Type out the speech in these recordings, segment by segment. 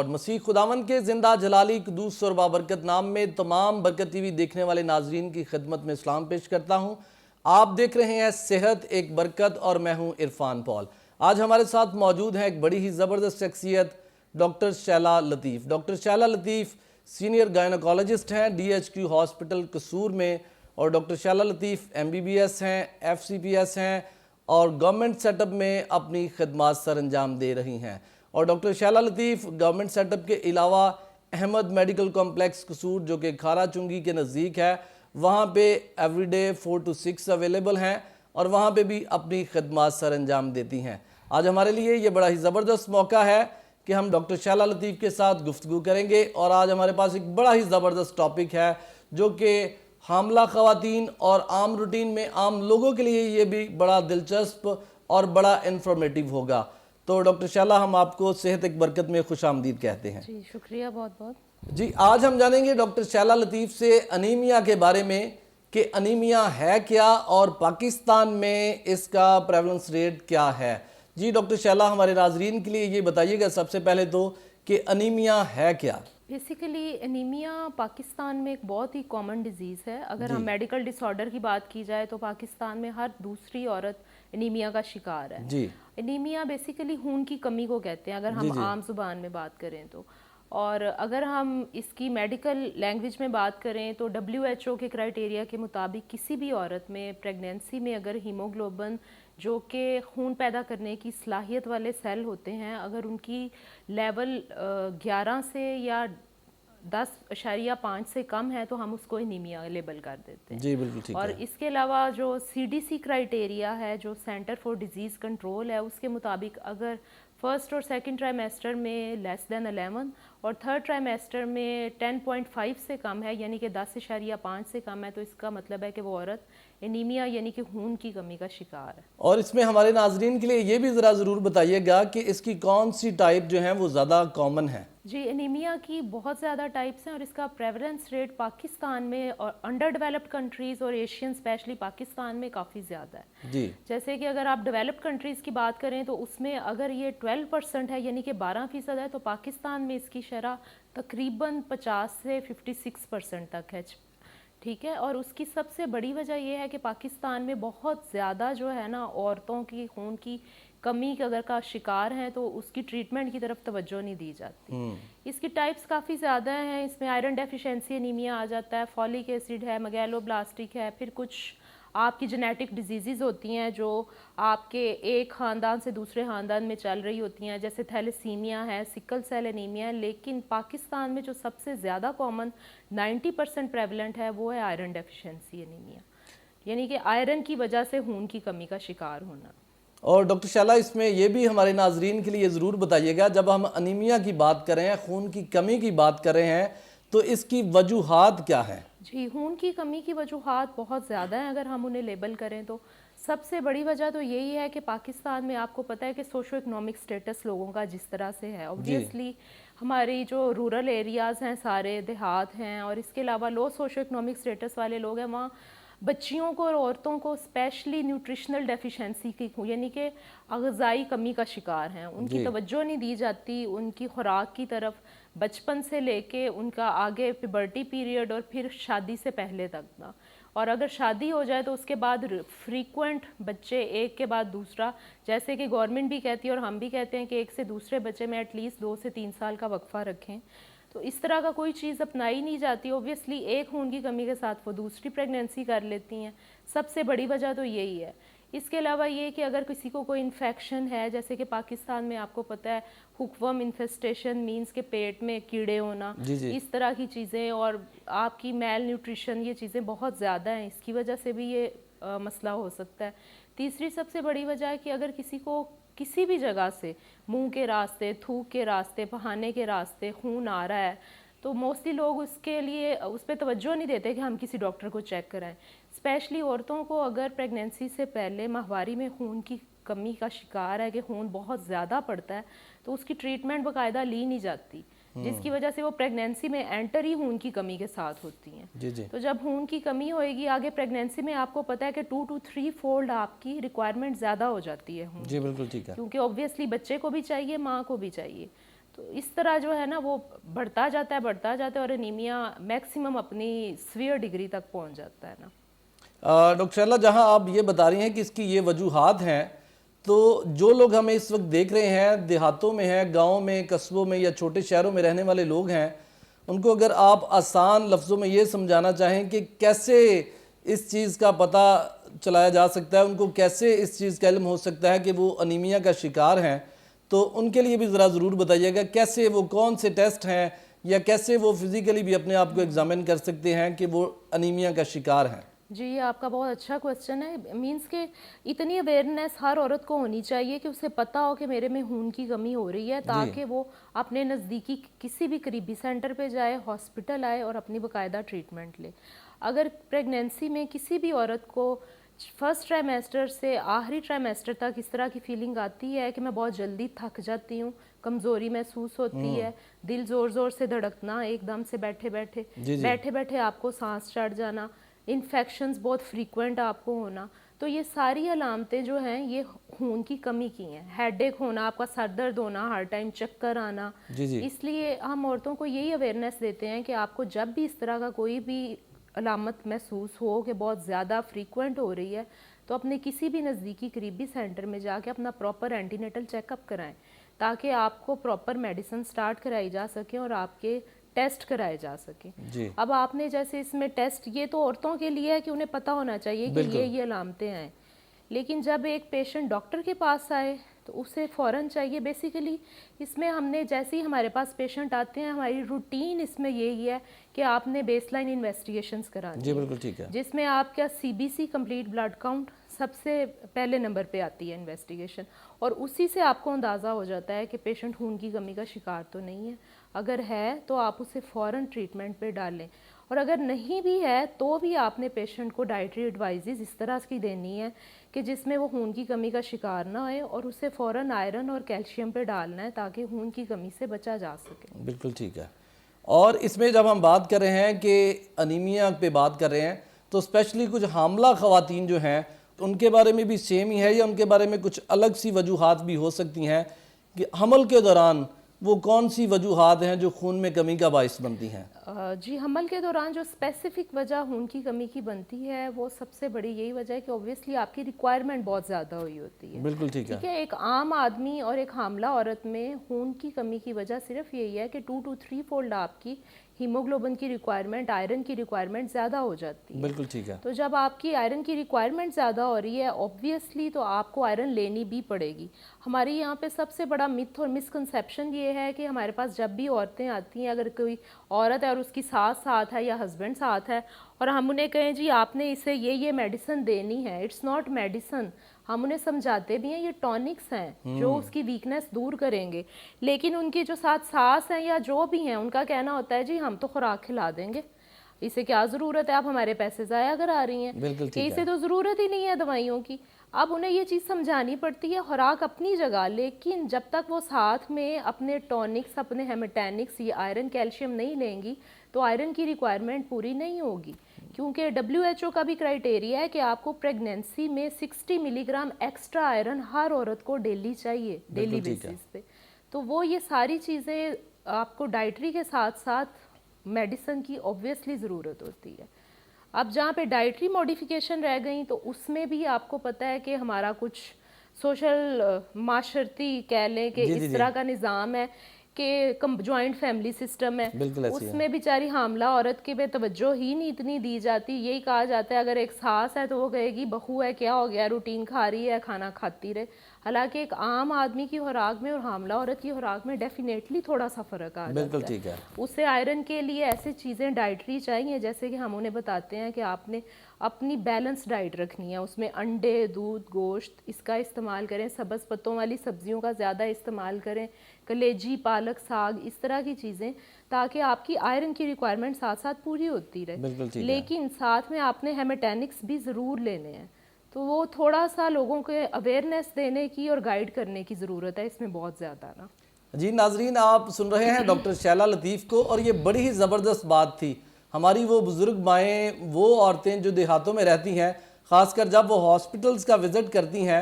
Lord. مسیح خداوند کے زندہ جلالی قدوس اور بابرکت نام میں تمام برکت ٹی وی دیکھنے والے ناظرین کی خدمت میں اسلام پیش کرتا ہوں. آپ دیکھ رہے ہیں صحت ایک برکت اور میں ہوں عرفان پال. آج ہمارے ساتھ موجود ہیں ایک بڑی ہی زبردست شخصیت ڈاکٹر شیلا لطیف. ڈاکٹر شیلا لطیف سینئر گائنوکالوجسٹ ہیں DHQ ہاسپٹل قصور میں, اور ڈاکٹر شیلا لطیف MBBS ہیں, FCPS ہیں اور گورنمنٹ سیٹ اپ میں اپنی خدمات سر انجام دے رہی ہیں. اور ڈاکٹر شیلا لطیف گورنمنٹ سیٹ اپ کے علاوہ احمد میڈیکل کمپلیکس قصور جو کہ کھارا چنگی کے نزدیک ہے, وہاں پہ ایوری ڈے 4 to 6 اویلیبل ہیں اور وہاں پہ بھی اپنی خدمات سر انجام دیتی ہیں. آج ہمارے لیے یہ بڑا ہی زبردست موقع ہے کہ ہم ڈاکٹر شیلا لطیف کے ساتھ گفتگو کریں گے, اور آج ہمارے پاس ایک بڑا ہی زبردست ٹاپک ہے جو کہ حاملہ خواتین اور عام روٹین میں عام لوگوں کے لیے یہ بھی بڑا دلچسپ اور بڑا انفارمیٹیو ہوگا. تو ڈاکٹر شیلا, ہم آپ کو صحت ایک برکت میں خوش آمدید کہتے ہیں. جی شکریہ بہت بہت. جی, آج ہم جانیں گے ڈاکٹر شیلا لطیف سے انیمیا کے بارے میں کہ انیمیا ہے کیا اور پاکستان میں اس کا پریولنس ریٹ کیا ہے. جی ڈاکٹر شیلا, ہمارے ناظرین کے لیے یہ بتائیے گا سب سے پہلے تو کہ انیمیا ہے کیا. بیسیکلی انیمیا پاکستان میں ایک بہت ہی کامن ڈیزیز ہے. اگر ہم میڈیکل ڈس آرڈر کی بات کی جائے تو پاکستان میں ہر دوسری عورت انیمیا کا شکار ہے. جی, انیمیا بیسیکلی خون کی کمی کو کہتے ہیں اگر ہم عام زبان میں بات کریں تو. اور اگر ہم اس کی میڈیکل لینگویج میں بات کریں تو WHO کے کرائٹیریا کے مطابق کسی بھی عورت میں پریگنینسی میں اگر ہیموگلوبن جو کہ خون پیدا کرنے کی صلاحیت والے سیل ہوتے ہیں, اگر ان کی لیول 11 سے یا 10.5 سے کم ہے تو ہم اس کو انیمیا لیبل کر دیتے ہیں. جی بالکل ٹھیک ہے. اور اس کے علاوہ جو CDC کرائٹیریا ہے جو سینٹر فار ڈیزیز کنٹرول ہے, اس کے مطابق اگر فرسٹ اور سیکنڈ ٹرائمیسٹر میں لیس دین 11 اور تھرڈ ٹرائمیسٹر میں 10.5 سے کم ہے یعنی کہ 10.5 سے کم ہے, تو اس کا مطلب ہے کہ وہ عورت انیمیا یعنی کہ خون کی کمی کا شکار ہے. اور اس میں ہمارے ناظرین کے لیے یہ بھی ذرا ضرور بتائیے گا کہ اس کی کون سی ٹائپ جو ہیں وہ زیادہ کامن ہیں. جی, انیمیا کی بہت زیادہ ٹائپس ہیں اور اس کا پریولنس ریٹ پاکستان میں اور انڈر ڈیولپڈ کنٹریز اور ایشین اسپیشلی پاکستان میں کافی زیادہ ہے. جی, جیسے کہ اگر آپ ڈیولپڈ کنٹریز کی بات کریں تو اس میں اگر یہ 12% ہے یعنی کہ 12% ہے, تو پاکستان میں اس کی شرح تقریباً 50 سے 56% تک ہے. ٹھیک ہے, اور اس کی سب سے بڑی وجہ یہ ہے کہ پاکستان میں بہت زیادہ جو ہے نا عورتوں کی خون کی کمی کے اگر کا شکار ہیں تو اس کی ٹریٹمنٹ کی طرف توجہ نہیں دی جاتی. اس کی ٹائپس کافی زیادہ ہیں. اس میں آئرن ڈیفیشنسی انیمیا آ جاتا ہے, فولک ایسڈ ہے, میگیلو بلاسٹک ہے, پھر کچھ آپ کی جینیٹک ڈیزیزز ہوتی ہیں جو آپ کے ایک خاندان سے دوسرے خاندان میں چل رہی ہوتی ہیں, جیسے تھیلیسیمیا ہے, سکل سیل انیمیا ہے. لیکن پاکستان میں جو سب سے زیادہ کامن 90% پریولنٹ ہے وہ ہے آئرن ڈیفیشنسی انیمیا, یعنی کہ آئرن کی وجہ سے خون کی کمی کا شکار ہونا. اور ڈاکٹر شیلا, اس میں یہ بھی ہمارے ناظرین کے لیے ضرور بتائیے گا, جب ہم انیمیا کی بات کر رہے ہیں, خون کی کمی کی بات کر رہے ہیں, تو اس کی وجوہات کیا ہیں؟ جی, خون کی کمی کی وجوہات بہت زیادہ ہیں اگر ہم انہیں لیبل کریں تو. سب سے بڑی وجہ تو یہی ہے کہ پاکستان میں آپ کو پتہ ہے کہ سوشو اکنامک سٹیٹس لوگوں کا جس طرح سے ہے, اوبویسلی ہماری جو رورل ایریاز ہیں, سارے دیہات ہیں, اور اس کے علاوہ لو سوشو اکنامک سٹیٹس والے لوگ ہیں, وہاں بچیوں کو اور عورتوں کو اسپیشلی نیوٹریشنل ڈیفیشنسی کی یعنی کہ غذائی کمی کا شکار ہیں. ان کی توجہ نہیں دی جاتی ان کی خوراک کی طرف, بچپن سے لے کے ان کا آگے پیبرٹی پیریڈ اور پھر شادی سے پہلے تک نا. اور اگر شادی ہو جائے تو اس کے بعد فریکوینٹ بچے ایک کے بعد دوسرا, جیسے کہ گورنمنٹ بھی کہتی ہے اور ہم بھی کہتے ہیں کہ ایک سے دوسرے بچے میں ایٹ لیسٹ 2 سے 3 سال کا وقفہ رکھیں, تو اس طرح کا کوئی چیز اپنائی نہیں جاتی. اوبویسلی ایک خون کی کمی کے ساتھ وہ دوسری پریگنینسی کر لیتی ہیں. سب سے بڑی وجہ تو یہی ہے. اس کے علاوہ یہ کہ اگر کسی کو کوئی انفیکشن ہے, جیسے کہ پاکستان میں آپ کو پتہ ہے ہک ورم انفیسٹیشن مینس کہ پیٹ میں کیڑے ہونا, اس طرح کی چیزیں, اور آپ کی میل نیوٹریشن, یہ چیزیں بہت زیادہ ہیں, اس کی وجہ سے بھی یہ مسئلہ ہو سکتا ہے. تیسری سب سے بڑی وجہ ہے کہ اگر کسی کو کسی بھی جگہ سے منہ کے راستے, تھوک کے راستے, پہانے کے راستے خون آ رہا ہے تو موسٹلی لوگ اس کے لیے اس پہ توجہ نہیں دیتے کہ ہم کسی ڈاکٹر کو چیک کرائیں. اسپیشلی عورتوں کو اگر پریگنینسی سے پہلے ماہواری میں خون کی کمی کا شکار ہے کہ خون بہت زیادہ پڑتا ہے, تو اس کی ٹریٹمنٹ باقاعدہ لی نہیں جاتی, جس کی وجہ سے وہ پریگنینسی میں انٹر ہی خون کی کمی کے ساتھ ہوتی ہیں. تو جب خون کی کمی ہوئے گی آگے پریگنینسی میں آپ کو پتہ ہے کہ 2 to 3 فولڈ آپ کی ریکوائرمنٹ زیادہ ہو جاتی ہے خون. جی بالکل ٹھیک ہے, کیونکہ اوبویسلی بچے کو بھی چاہیے, ماں کو بھی چاہیے. تو تو اس طرح جو ہے نا وہ بڑھتا جاتا ہے اور انیمیا میکسیمم اپنی سویئر ڈگری تک پہنچ جاتا ہے نا۔ ڈاکٹر شیلا، جہاں آپ یہ بتا رہی ہیں کہ اس کی یہ وجوہات ہیں، تو جو لوگ ہمیں اس وقت دیکھ رہے ہیں، دیہاتوں میں ہیں، گاؤں میں، قصبوں میں یا چھوٹے شہروں میں رہنے والے لوگ ہیں، ان کو اگر آپ آسان لفظوں میں یہ سمجھانا چاہیں کہ کیسے اس چیز کا پتہ چلایا جا سکتا ہے، ان کو کیسے اس چیز کا علم ہو سکتا ہے کہ وہ انیمیا کا شکار ہیں، تو ان کے لیے بھی ذرا ضرور بتائیے گا کیسے وہ کون سے ٹیسٹ ہیں یا کیسے وہ فزیکلی بھی اپنے آپ کو ایگزامن کر سکتے ہیں کہ وہ انیمیا کا شکار ہیں۔ جی، یہ آپ کا بہت اچھا کوسچن ہے۔ مینس کہ اتنی اویئرنیس ہر عورت کو ہونی چاہیے کہ اسے پتہ ہو کہ میرے میں خون کی کمی ہو رہی ہے، تاکہ وہ اپنے نزدیکی کسی بھی قریبی سینٹر پہ جائے، ہاسپٹل آئے اور اپنی باقاعدہ ٹریٹمنٹ لے۔ اگر پریگنینسی میں کسی بھی عورت کو فرسٹ ٹرائمیسٹر سے آخری ٹرائمیسٹر تک اس طرح کی فیلنگ آتی ہے کہ میں بہت جلدی تھک جاتی ہوں، کمزوری محسوس ہوتی ہے، دل زور زور سے دھڑکنا ایک دم سے بیٹھے بیٹھے آپ کو سانس چڑھ جانا، انفیکشنز بہت فریکوینٹ آپ کو ہونا، تو یہ ساری علامتیں جو ہیں یہ خون کی کمی کی ہیں۔ ہیڈ ایک ہونا، آپ کا سر درد ہونا، ہر ٹائم چکر آنا۔ اس لیے ہم عورتوں کو یہی اویئرنیس دیتے ہیں کہ آپ کو جب بھی اس طرح کا کوئی بھی علامت محسوس ہو کہ بہت زیادہ فریکوینٹ ہو رہی ہے، تو اپنے کسی بھی نزدیکی قریبی سینٹر میں جا کے اپنا proper antenatal check up کرائیں، تاکہ آپ کو پراپر میڈیسن سٹارٹ کرائی جا سکیں اور آپ کے ٹیسٹ کرائے جا سکیں۔ اب آپ نے جیسے اس میں ٹیسٹ، یہ تو عورتوں کے لیے ہے کہ انہیں پتہ ہونا چاہیے کہ یہ علامتیں ہیں، لیکن جب ایک پیشنٹ ڈاکٹر کے پاس آئے تو اسے فوراً چاہیے، بیسیکلی اس میں ہم نے جیسے ہی ہمارے پاس پیشنٹ آتے ہیں، ہماری روٹین اس میں یہی ہے کہ آپ نے بیس لائن انویسٹیگیشنز کرانی ہے، بالکل ٹھیک ہے، جس میں آپ کا CBC کمپلیٹ بلڈ کاؤنٹ سب سے پہلے نمبر پہ آتی ہے انویسٹیگیشن، اور اسی سے آپ کو اندازہ ہو جاتا ہے کہ پیشنٹ خون کی کمی کا شکار تو نہیں ہے۔ اگر ہے تو آپ اسے فوراً ٹریٹمنٹ پہ ڈالیں، اور اگر نہیں بھی ہے تو بھی آپ نے پیشنٹ کو ڈائٹری ایڈوائزز اس طرح کی دینی ہے کہ جس میں وہ خون کی کمی کا شکار نہ ہوئے، اور اسے فوراً آئرن اور کیلشیم پہ ڈالنا ہے تاکہ خون کی کمی سے بچا جا سکے۔ بالکل ٹھیک ہے۔ اور اس میں جب ہم بات کر رہے ہیں کہ انیمیا پہ بات کر رہے ہیں، تو اسپیشلی کچھ حاملہ خواتین جو ہیں ان کے بارے میں بھی سیم ہی ہے یا ان کے بارے میں کچھ الگ سی وجوہات بھی ہو سکتی ہیں کہ حمل کے دوران وہ کون سی وجوہات ہیں جو خون میں کمی کا باعث بنتی ہیں؟ جی، حمل کے دوران جو اسپیسیفک وجہ خون کی کمی کی بنتی ہے وہ سب سے بڑی یہی وجہ ہے کہ اوبویسلی آپ کی ریکوائرمنٹ بہت زیادہ ہوئی ہوتی ہے۔ بالکل ٹھیک ہے۔ ایک عام آدمی اور ایک حاملہ عورت میں خون کی کمی کی وجہ صرف یہی ہے کہ 2 to 3 فولڈ آپ کی ہیموگلوبن کی ریکوائرمنٹ، آئرن کی ریکوائرمنٹ زیادہ ہو جاتی ہے۔ بالکل ٹھیک ہے۔ تو جب آپ کی آئرن کی ریکوائرمنٹ زیادہ ہو رہی ہے اوبویسلی تو آپ کو آئرن لینی بھی پڑے گی۔ ہماری یہاں پہ سب سے بڑا متھ اور مسکنسیپشن یہ ہے کہ ہمارے پاس جب بھی عورتیں آتی ہیں، اگر کوئی عورت ہے اور اس کی ساس ساتھ ہے یا ہسبینڈ ساتھ ہے، اور ہم انہیں کہیں جی آپ نے اسے یہ میڈیسن دینی ہے، اٹس ناٹ میڈیسن، ہم انہیں سمجھاتے بھی ہیں یہ ٹونکس ہیں جو اس کی ویکنیس دور کریں گے، لیکن ان کی جو ساتھ ساس ہیں یا جو بھی ہیں ان کا کہنا ہوتا ہے جی ہم تو خوراک کھلا دیں گے، اسے کیا ضرورت ہے، آپ ہمارے پیسے ضائع کرا رہی ہیں، کہ اسے تو ضرورت ہی نہیں ہے دوائیوں کی۔ اب انہیں یہ چیز سمجھانی پڑتی ہے، خوراک اپنی جگہ، لیکن جب تک وہ ساتھ میں اپنے ٹونکس، اپنے ہیمیٹینکس یا آئرن کیلشیم نہیں لیں گی تو آئرن کی ریکوائرمنٹ پوری نہیں ہوگی، کیونکہ WHO کا بھی کرائٹیریا ہے کہ آپ کو پریگنینسی میں 60 ملی گرام ایکسٹرا آئرن ہر عورت کو ڈیلی چاہیے، ڈیلی بیسس پہ۔ تو وہ یہ ساری چیزیں آپ کو ڈائٹری کے ساتھ ساتھ میڈیسن کی اوبویسلی ضرورت ہوتی ہے۔ اب جہاں پہ ڈائٹری موڈیفیکیشن رہ گئیں تو اس میں بھی آپ کو پتہ ہے کہ ہمارا کچھ سوشل معاشرتی کہہ لیں کہ اس طرح کا نظام ہے کہ جوائنٹ فیملی سسٹم ہے، اس میں بیچاری حاملہ عورت کے بے توجہ ہی نہیں اتنی دی جاتی۔ یہی کہا جاتا ہے اگر ایک ساس ہے تو وہ کہے گی بہو ہے کیا ہو گیا، روٹین کھا رہی ہے، کھانا کھاتی رہے، حالانکہ ایک عام آدمی کی خوراک میں اور حاملہ عورت کی خوراک میں ڈیفینیٹلی تھوڑا سا فرق آ جاتا ہے۔ اسے آئرن کے لیے ایسی چیزیں ڈائٹری چاہیے جیسے کہ ہم انہیں بتاتے ہیں کہ آپ نے اپنی بیلنس ڈائٹ رکھنی ہے، اس میں انڈے، دودھ، گوشت اس کا استعمال کریں، سبز پتوں والی سبزیوں کا زیادہ استعمال کریں، کلیجی، پالک، ساگ، اس طرح کی چیزیں، تاکہ آپ کی آئرن کی ریکوائرمنٹ ساتھ ساتھ پوری ہوتی رہے، لیکن ساتھ میں آپ نے ہیمیٹینکس بھی ضرور لینے ہیں۔ تو وہ تھوڑا سا لوگوں کے اویئرنیس دینے کی اور گائیڈ کرنے کی ضرورت ہے اس میں بہت زیادہ نا۔ جی ناظرین، آپ سن رہے ہیں ڈاکٹر شیلا لطیف کو، اور یہ بڑی ہی زبردست بات تھی۔ ہماری وہ بزرگ مائیں، وہ عورتیں جو دیہاتوں میں رہتی ہیں، خاص کر جب وہ ہاسپٹلز کا وزٹ کرتی ہیں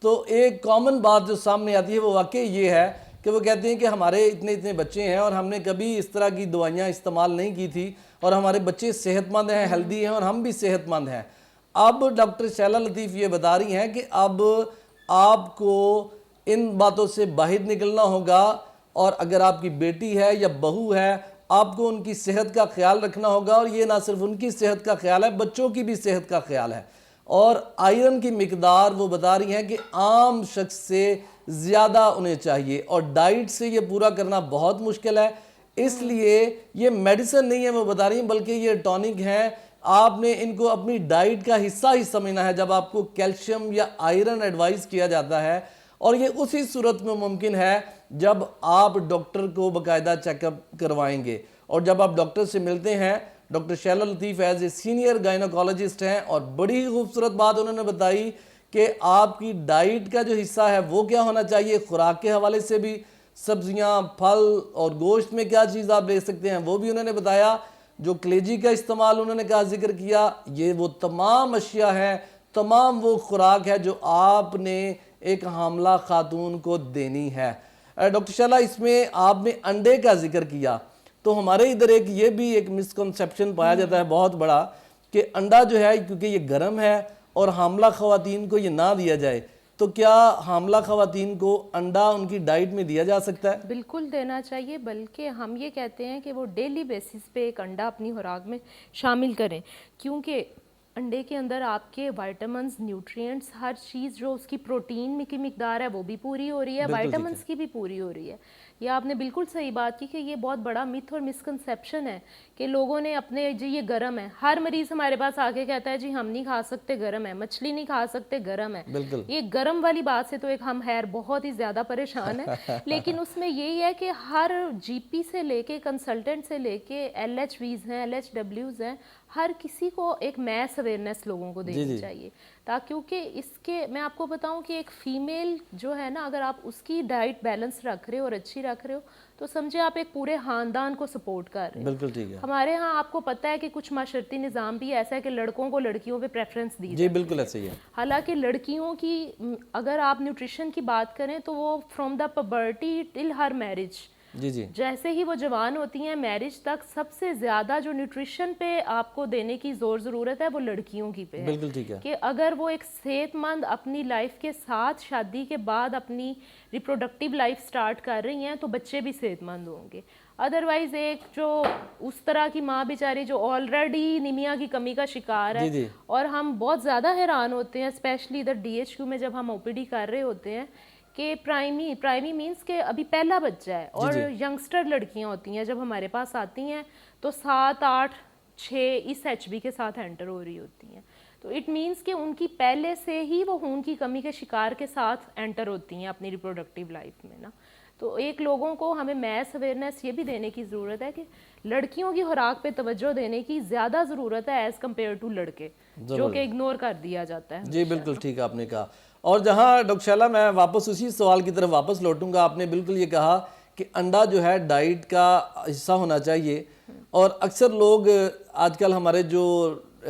تو ایک کامن بات جو سامنے آتی ہے وہ واقعی یہ ہے کہ وہ کہتے ہیں کہ ہمارے اتنے بچے ہیں اور ہم نے کبھی اس طرح کی دوائیاں استعمال نہیں کی تھی اور ہمارے بچے صحت مند ہیں, ہیلدی ہیں اور ہم بھی صحت مند ہیں. اب ڈاکٹر شیلا لطیف یہ بتا رہی ہیں کہ اب آپ کو ان باتوں سے باہر نکلنا ہوگا, اور اگر آپ کی بیٹی ہے یا بہو ہے آپ کو ان کی صحت کا خیال رکھنا ہوگا, اور یہ نہ صرف ان کی صحت کا خیال ہے, بچوں کی بھی صحت کا خیال ہے. اور آئرن کی مقدار وہ بتا رہی ہیں کہ عام شخص سے زیادہ انہیں چاہیے, اور ڈائٹ سے یہ پورا کرنا بہت مشکل ہے. اس لیے یہ میڈیسن نہیں ہے وہ بتا رہی ہیں, بلکہ یہ ٹونک ہیں. آپ نے ان کو اپنی ڈائٹ کا حصہ ہی سمجھنا ہے جب آپ کو کیلشیم یا آئرن ایڈوائز کیا جاتا ہے, اور یہ اسی صورت میں ممکن ہے جب آپ ڈاکٹر کو باقاعدہ چیک اپ کروائیں گے. اور جب آپ ڈاکٹر سے ملتے ہیں, doctor Sheila Latif as a senior gynaecologist ہیں, اور بڑی خوبصورت بات انہوں نے بتائی کہ آپ کی ڈائٹ کا جو حصہ ہے وہ کیا ہونا چاہیے. خوراک کے حوالے سے بھی سبزیاں, پھل اور گوشت میں کیا چیز آپ لے سکتے ہیں وہ بھی انہوں نے بتایا. جو کلیجی کا استعمال انہوں نے کہا ذکر کیا, یہ وہ تمام اشیاء ہیں, تمام وہ خوراک ہے جو آپ نے ایک حاملہ خاتون کو دینی ہے. ڈاکٹر شیلا, اس میں آپ نے انڈے کا ذکر کیا, تو ہمارے ادھر یہ بھی ایک مسکنسیپشن پایا جاتا ہے بہت بڑا کہ انڈا جو ہے کیونکہ یہ گرم ہے اور حاملہ خواتین کو یہ نہ دیا جائے, تو کیا حاملہ خواتین کو انڈا ان کی ڈائٹ میں دیا جا سکتا ہے؟ بالکل دینا چاہیے, بلکہ ہم یہ کہتے ہیں کہ وہ ڈیلی بیسس پہ ایک انڈا اپنی خوراک میں شامل کریں, کیونکہ انڈے کے اندر آپ کے وائٹامنز, نیوٹرینٹس, ہر چیز جو اس کی پروٹین کی مقدار ہے وہ بھی پوری ہو رہی ہے, وائٹامنز کی بھی پوری ہو رہی ہے. یہ آپ نے بالکل صحیح بات کی کہ یہ بہت بڑا متھ اور مسکنسیپشن ہے کہ لوگوں نے اپنے جی یہ گرم ہے, ہر مریض ہمارے پاس آ کے کہتا ہے جی ہم نہیں کھا سکتے گرم ہے, مچھلی نہیں کھا سکتے گرم ہے. یہ گرم والی بات سے تو ایک ہم خیر بہت ہی زیادہ پریشان ہیں, لیکن اس میں یہی ہے کہ ہر جی پی سے لے کے کنسلٹنٹ سے لے کے ایل ایچ ویز ہیں, ایل ایچ ڈبلیوز ہیں, ہر کسی کو ایک میس اویئرنیس لوگوں کو دینی چاہیے. کیونکہ اس کے میں آپ کو بتاؤں کہ ایک فیمیل جو ہے نا, اگر آپ اس کی ڈائٹ بیلنس رکھ رہے ہو اور اچھی رکھ رہے ہو تو سمجھے آپ ایک پورے خاندان کو سپورٹ کر رہے ہو. بالکل ٹھیک ہے. ہمارے ہاں آپ کو پتہ ہے کہ کچھ معاشرتی نظام بھی ایسا ہے کہ لڑکوں کو لڑکیوں پہ پریفرنس دی جی بالکل ایسے ہی ہے. حالانکہ لڑکیوں کی اگر آپ نیوٹریشن کی بات کریں تو وہ from the پبرٹی till Hare marriage, جیسے ہی وہ جوان ہوتی ہیں میرج تک سب سے زیادہ جو نیوٹریشن پہ آپ کو دینے کی ضرورت ہے وہ لڑکیوں کی پہ ہے. بالکل ٹھیک ہے کہ اگر وہ ایک صحت مند اپنی لائف کے ساتھ شادی کے بعد اپنی ریپروڈکٹیو لائف سٹارٹ کر رہی ہیں تو بچے بھی صحت مند ہوں گے. ادروائز ایک جو اس طرح کی ماں بیچاری جو آلریڈی نیمیا کی کمی کا شکار ہے, اور ہم بہت زیادہ حیران ہوتے ہیں اسپیشلی ادھر ڈی ایچ کیو میں جب ہم او پی ڈی کر رہے ہوتے ہیں کہ پرائمی مینس کہ ابھی پہلا بچہ ہے, اور ینگسٹر لڑکیاں ہوتی ہیں جب ہمارے پاس آتی ہیں تو 7, 8, 6 اس ایچ بی کے ساتھ انٹر ہو رہی ہوتی ہیں. تو اٹ مینس کہ ان کی پہلے سے ہی وہ خون کی کمی کے شکار کے ساتھ انٹر ہوتی ہیں اپنی ریپروڈکٹیو لائف میں نا. تو ایک لوگوں کو ہمیں میس اویئرنیس یہ بھی دینے کی ضرورت ہے کہ لڑکیوں کی خوراک پہ توجہ دینے کی زیادہ ضرورت ہے ایز کمپیئر ٹو لڑکے, جو کہ اگنور کر دیا جاتا ہے. جی بالکل ٹھیک آپ نے کہا. اور جہاں ڈاکٹر شیلا میں واپس اسی سوال کی طرف واپس لوٹوں گا, آپ نے بالکل یہ کہا کہ انڈا جو ہے ڈائٹ کا حصہ ہونا چاہیے, اور اکثر لوگ آج کل ہمارے جو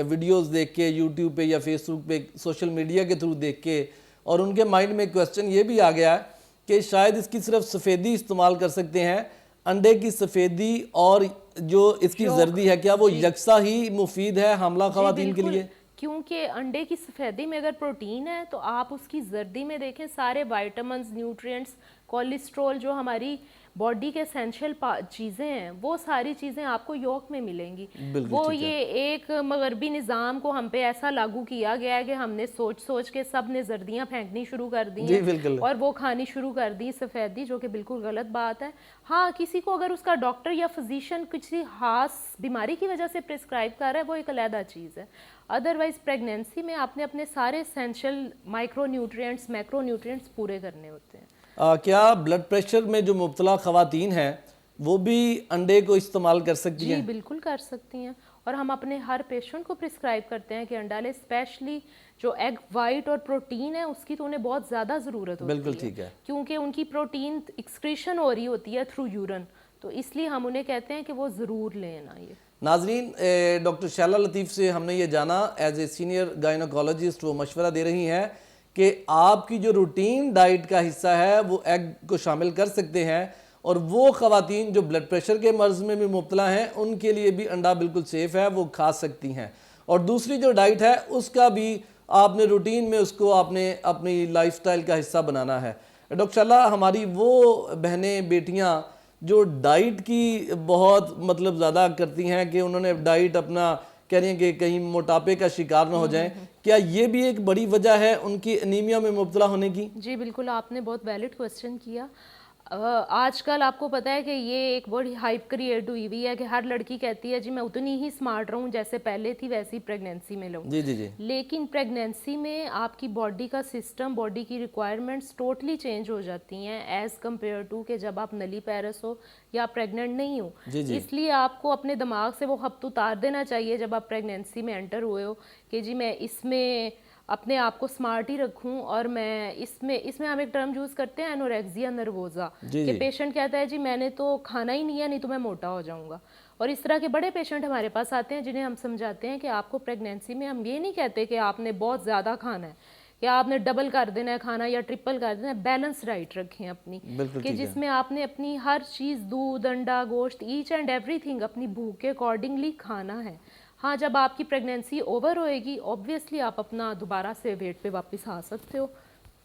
ویڈیوز دیکھ کے یوٹیوب پہ یا فیس بک پہ سوشل میڈیا کے تھرو دیکھ کے, اور ان کے مائنڈ میں کویسچن یہ بھی آ گیا ہے کہ شاید اس کی صرف سفیدی استعمال کر سکتے ہیں, انڈے کی سفیدی اور جو اس کی زردی ہے کیا وہ یکساں ہی مفید ہے حاملہ خواتین کے لیے؟ کیونکہ انڈے کی سفیدی میں اگر پروٹین ہے تو آپ اس کی زردی میں دیکھیں سارے وائٹامنز, نیوٹرینٹس, کولیسٹرول جو ہماری باڈی کے اسینشیل چیزیں ہیں وہ ساری چیزیں آپ کو یوک میں ملیں گی. وہ یہ ایک مغربی نظام کو ہم پہ ایسا لاگو کیا گیا ہے کہ ہم نے سوچ کے سب نے زردیاں پھینکنی شروع کر دی ہیں اور وہ کھانی شروع کر دی سفیدی, جو کہ بالکل غلط بات ہے. ہاں کسی کو اگر اس کا ڈاکٹر یا فزیشین کسی خاص بیماری کی وجہ سے پرسکرائب کر رہا ہے وہ ایک علیحدہ چیز ہے. ادروائز پریگنینسی میں آپ نے اپنے سارے essential micro nutrients, macro nutrients پورے کرنے ہوتے ہیں. کیا بلڈ پریشر میں جو مبتلا خواتین ہیں وہ بھی انڈے کو استعمال کر سکتی ہیں؟ جی بالکل کر سکتی ہیں, اور ہم اپنے ہر پیشنٹ کو پرسکرائب کرتے ہیں کہ انڈا لے, اسپیشلی جو ایگ وائٹ اور پروٹین ہے اس کی تو انہیں بہت زیادہ ضرورت ہوتی ہے. بالکل ٹھیک ہے, کیونکہ ان کی پروٹین ایکسکریشن ہو رہی ہوتی ہے تھرو یورن, تو اس لیے ہم انہیں کہتے ہیں کہ وہ ضرور لینا. یہ ناظرین ڈاکٹر شیلا لطیف سے ہم نے یہ جانا ایز اے سینئر گائنوکالوجسٹ وہ مشورہ دے رہی ہیں کہ آپ کی جو روٹین ڈائٹ کا حصہ ہے وہ ایگ کو شامل کر سکتے ہیں، اور وہ خواتین جو بلڈ پریشر کے مرض میں بھی مبتلا ہیں ان کے لیے بھی انڈا بالکل سیف ہے، وہ کھا سکتی ہیں۔ اور دوسری جو ڈائٹ ہے اس کا بھی آپ نے روٹین میں اس کو آپ نے اپنی لائف سٹائل کا حصہ بنانا ہے۔ ڈاکٹر شعلہ، ہماری وہ بہنیں بیٹیاں جو ڈائٹ کی بہت مطلب زیادہ کرتی ہیں کہ انہوں نے ڈائٹ اپنا کہہ رہی ہیں کہ کہیں موٹاپے کا شکار نہ ہو جائیں، کیا یہ بھی ایک بڑی وجہ ہے ان کی انیمیا میں مبتلا ہونے کی؟ جی بالکل، آپ نے بہت ویلڈ کوسچن کیا۔ آج کل آپ کو پتہ ہے کہ یہ ایک بڑی ہائپ کریٹ ہوئی ہوئی ہے کہ ہر لڑکی کہتی ہے جی میں اتنی ہی سمارٹ رہوں جیسے پہلے تھی ویسی پریگنینسی میں لوں۔ جی جی جی لیکن پریگنینسی میں آپ کی باڈی کا سسٹم، باڈی کی ریکوائرمنٹس ٹوٹلی چینج ہو جاتی ہیں ایز کمپیئر ٹو کہ جب آپ نلی پیرس ہو یا پریگننٹ نہیں ہو۔ اس لیے آپ کو اپنے دماغ سے وہ خبط اتار دینا چاہیے جب آپ پریگنینسی میں انٹر ہوئے ہو کہ جی میں اس میں اپنے آپ کو سمارٹ ہی رکھوں، اور میں اس میں ہم ایک ٹرم یوز کرتے ہیں انوریکزیا نروزا، کہ پیشنٹ کہتا ہے جی میں نے تو کھانا ہی نہیں ہے، نہیں تو میں موٹا ہو جاؤں گا۔ اور اس طرح کے بڑے پیشنٹ ہمارے پاس آتے ہیں جنہیں ہم سمجھاتے ہیں کہ آپ کو پریگنینسی میں ہم یہ نہیں کہتے کہ آپ نے بہت زیادہ کھانا ہے یا آپ نے ڈبل کر دینا ہے کھانا یا ٹرپل کر دینا ہے، بیلنس ڈائٹ رکھیں اپنی، کہ جس میں آپ نے اپنی ہر چیز دودھ، انڈا، گوشت، ایچ اینڈ ایوری تھنگ اپنی بھوک کے اکارڈنگلی کھانا ہے۔ ہاں جب آپ کی پریگنینسی اوور ہوئے گی اوبویسلی آپ اپنا دوبارہ سے ویٹ پہ واپس آ سکتے ہو،